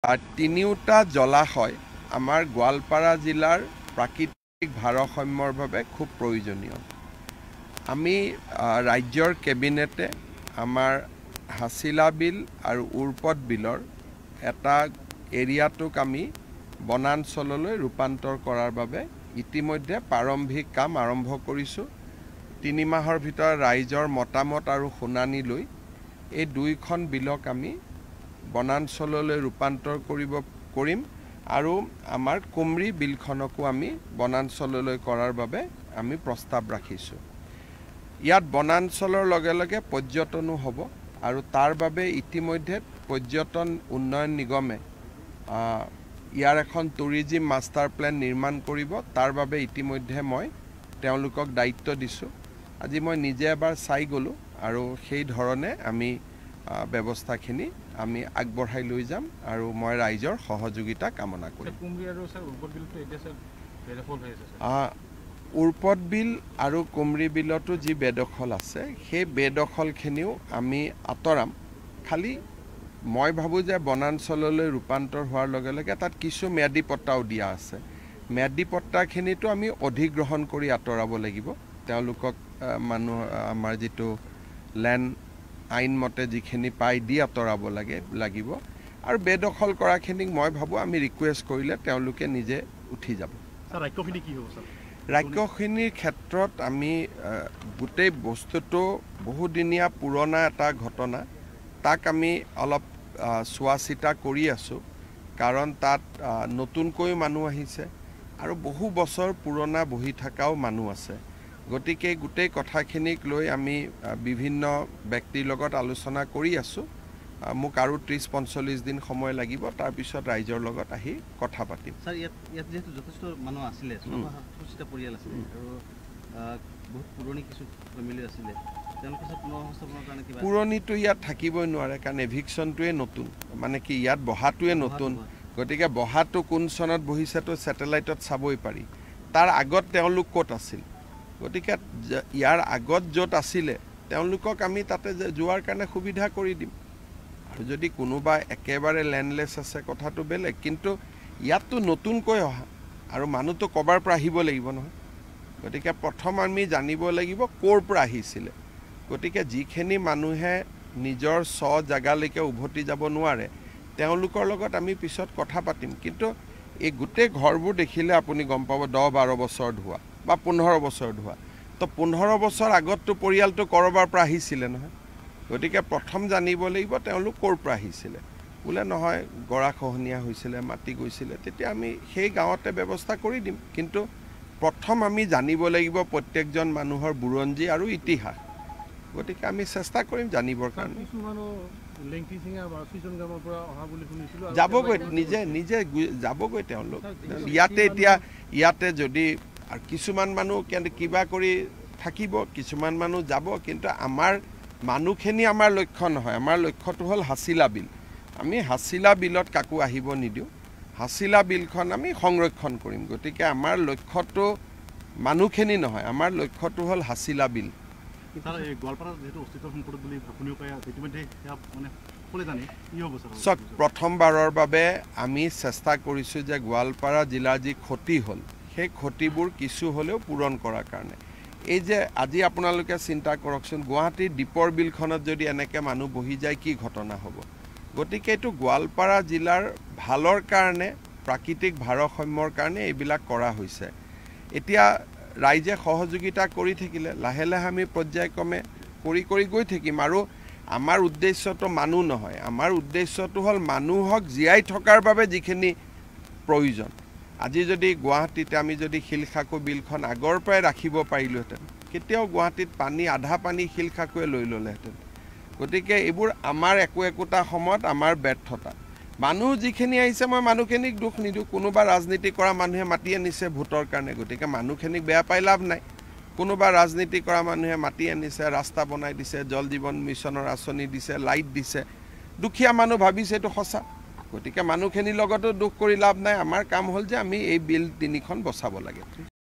তিনিওটা জলাশয় আমাৰ গোৱালপাৰা জিলাৰ প্ৰাকৃতিক ভাৰসাম্যৰ বাবে খুব প্ৰয়োজনীয়। আমি ৰাজ্যৰ কেবিনেটে আমাৰ হাছিলা বিল আৰু উৰ্পদ বিলৰ এটা এৰিয়াটোক আমি বনাঞ্চললৈ ৰূপান্তৰ কৰাৰ বাবে ইতিমধ্যে প্ৰাৰম্ভিক কাম আৰম্ভ কৰিছোঁ। 3 মাহৰ ভিতৰত ৰাইজৰ মতামত আৰু শুনানি লৈ এই দুইখন বিলক আমি বনাঞ্চললৈ ৰূপান্তৰ কৰিম আৰু আমাৰ কুমৰি বিলখনকো আমি বনাঞ্চললৈ কৰাৰ বাবে আমি প্ৰস্তাৱ ৰাখিছোঁ। ইয়াত বনাঞ্চলৰ লগে লগে পৰ্যটনো হ'ব আৰু তাৰ বাবে ইতিমধ্যে পৰ্যটন উন্নয়ন নিগমে ইয়াৰ এখন টুৰিজিম মাষ্টাৰ প্লেন নিৰ্মাণ কৰিব। তাৰ বাবে ইতিমধ্যে মই তেওঁলোকক দায়িত্ব দিছোঁ। আজি মই নিজে এবাৰ চাই গ'লোঁ আৰু সেই ধৰণে আমি ব্যৱস্থাখিনি আমি আগবঢ়াই লৈ যাম আৰু মই ৰাইজৰ সহযোগিতা কামনা কৰিম। উৰ্পদ বিল আৰু কুমৰি বিলতো যি বেদখল আছে সেই বেদখলখিনিও আমি আঁতৰাম। খালি মই ভাবোঁ যে বনাঞ্চললৈ ৰূপান্তৰ হোৱাৰ লগে লগে তাত কিছু ম্যাদী পট্টাও দিয়া আছে। ম্যাদী পট্টাখিনিতো আমি অধিগ্ৰহণ কৰি আঁতৰাব লাগিব। তেওঁলোকক আমাৰ যিটো লেণ্ড আইনমতে যিখিনি পাই দি আঁতৰাব লাগিব আৰু বেদখল কৰাখিনিক মই ভাবোঁ আমি ৰিকুৱেষ্ট কৰিলে তেওঁলোকে নিজে উঠি যাব। ৰাজ্যখিনিৰ ক্ষেত্ৰত আমি গোটেই বস্তুটো বহুদিনীয়া পুৰণা এটা ঘটনা, তাক আমি অলপ চোৱা চিতা কৰি আছোঁ। কাৰণ তাত নতুনকৈ মানুহ আহিছে আৰু বহু বছৰ পুৰণা বহি থকাও মানুহ আছে। গতিকে গোটেই কথাখিনিক লৈ আমি বিভিন্ন ব্যক্তিৰ লগত আলোচনা কৰি আছোঁ। মোক আৰু 30-45 দিন সময় লাগিব, তাৰপিছত ৰাইজৰ লগত আহি কথা পাতিম। ছাৰ, ইয়াত যিহেতু যথেষ্ট মানুহ আছিলে, পৰিয়াল আছিলে আৰু বহুত পুৰণি কিছু ফেমিলি আছিলে, পুৰণিটো ইয়াত থাকিবই নোৱাৰে কাৰণ এভিকশ্যনটোৱে নতুন, মানে কি ইয়াত বহাটোৱে নতুন। গতিকে বহাটো কোন চনত বহিছেতো ছেটেলাইটত চাবই পাৰি। তাৰ আগত তেওঁলোক ক'ত আছিল? গতিকে ইয়াৰ আগত য'ত আছিলে তেওঁলোকক আমি তাতে যোৱাৰ কাৰণে সুবিধা কৰি দিম। আৰু যদি কোনোবা একেবাৰে লেণ্ডলেছ আছে কথাটো বেলেগ, কিন্তু ইয়াততো নতুনকৈ অহা আৰু মানুহটো ক'ৰবাৰ পৰা আহিব লাগিব নহয়। গতিকে প্ৰথম আমি জানিব লাগিব ক'ৰ পৰা আহিছিলে। গতিকে যিখিনি মানুহে নিজৰ জেগালৈকে উভতি যাব নোৱাৰে তেওঁলোকৰ লগত আমি পিছত কথা পাতিম। কিন্তু এই গোটেই ঘৰবোৰ দেখিলে আপুনি গম পাব 10-12 বছৰ ধোৱা বা 15 বছৰ ধোৱা। তো 15 বছৰ আগততো পৰিয়ালটো ক'ৰবাৰ পৰা আহিছিলে নহয়। গতিকে প্ৰথম জানিব লাগিব তেওঁলোক ক'ৰ পৰা আহিছিলে। বোলে নহয় গৰাখহনীয়া হৈছিলে, মাটি গৈছিলে, তেতিয়া আমি সেই গাঁৱতে ব্যৱস্থা কৰি দিম। কিন্তু প্ৰথম আমি জানিব লাগিব প্ৰত্যেকজন মানুহৰ বুৰঞ্জী আৰু ইতিহাস। গতিকে আমি চেষ্টা কৰিম জানিবৰ কাৰণে। যাবগৈ, নিজে যাবগৈ তেওঁলোক ইয়াতে। এতিয়া ইয়াতে যদি কিছুমান মানুহ কিবা কৰি থাকিব, কিছুমান মানুহ যাব, কিন্তু আমাৰ মানুহখিনি আমাৰ লক্ষ্য নহয়। আমাৰ লক্ষ্যটো হ'ল হাছিলা বিল। আমি হাছিলা বিলত কাকো আহিব নিদিওঁ। হাছিলা বিলখন আমি সংৰক্ষণ কৰিম। গতিকে আমাৰ লক্ষ্যটো মানুহখিনি নহয়, আমাৰ লক্ষ্যটো হ'ল হাছিলা বিল। চাওক, প্ৰথমবাৰৰ বাবে আমি চেষ্টা কৰিছোঁ যে গোৱালপাৰা জিলাৰ যি ক্ষতি হ'ল সেই ক্ষতিবোৰ কিছু হ'লেও পূৰণ কৰাৰ কাৰণে। এই যে আজি আপোনালোকে চিন্তা কৰকচোন, গুৱাহাটীৰ দীপৰ বিলখনত যদি এনেকৈ মানুহ বহি যায় কি ঘটনা হ'ব। গতিকে এইটো গোৱালপাৰা জিলাৰ ভালৰ কাৰণে, প্ৰাকৃতিক ভাৰসাম্যৰ কাৰণে এইবিলাক কৰা হৈছে। এতিয়া ৰাইজে সহযোগিতা কৰি থাকিলে লাহে লাহে আমি পৰ্যায়ক্ৰমে কৰি গৈ থাকিম। আৰু আমাৰ উদ্দেশ্যটো মানুহ নহয়, আমাৰ উদ্দেশ্যটো হ'ল মানুহক জীয়াই থকাৰ বাবে যিখিনি প্ৰয়োজন। আজি যদি গুৱাহাটীতে আমি যদি শিলখাকু বিলখন আগৰ পৰাই ৰাখিব পাৰিলোহেঁতেন, কেতিয়াও গুৱাহাটীত আধা পানী শিলখাকুৱে লৈ ল'লেহেঁতেন। গতিকে এইবোৰ আমাৰ একোটা সময়ত আমাৰ ব্যৰ্থতা। মানুহ যিখিনি আহিছে, মই মানুহখিনিক দুখ নিদিওঁ। কোনোবা ৰাজনীতি কৰা মানুহে মাতি আনিছে ভোটৰ কাৰণে, গতিকে মানুহখিনিক বেয়া পাই লাভ নাই। কোনোবা ৰাজনীতি কৰা মানুহে মাতি আনিছে, ৰাস্তা বনাই দিছে, জল জীৱন মিছনৰ আঁচনি দিছে, লাইট দিছে। দুখীয়া মানুহ ভাবিছে এইটো সঁচা। গতিকে মানুহখিনিৰ লগতো দুখ কৰি লাভ নাই। আমাৰ কাম হ'ল যে আমি এই বিল 3খন বচাব লাগে।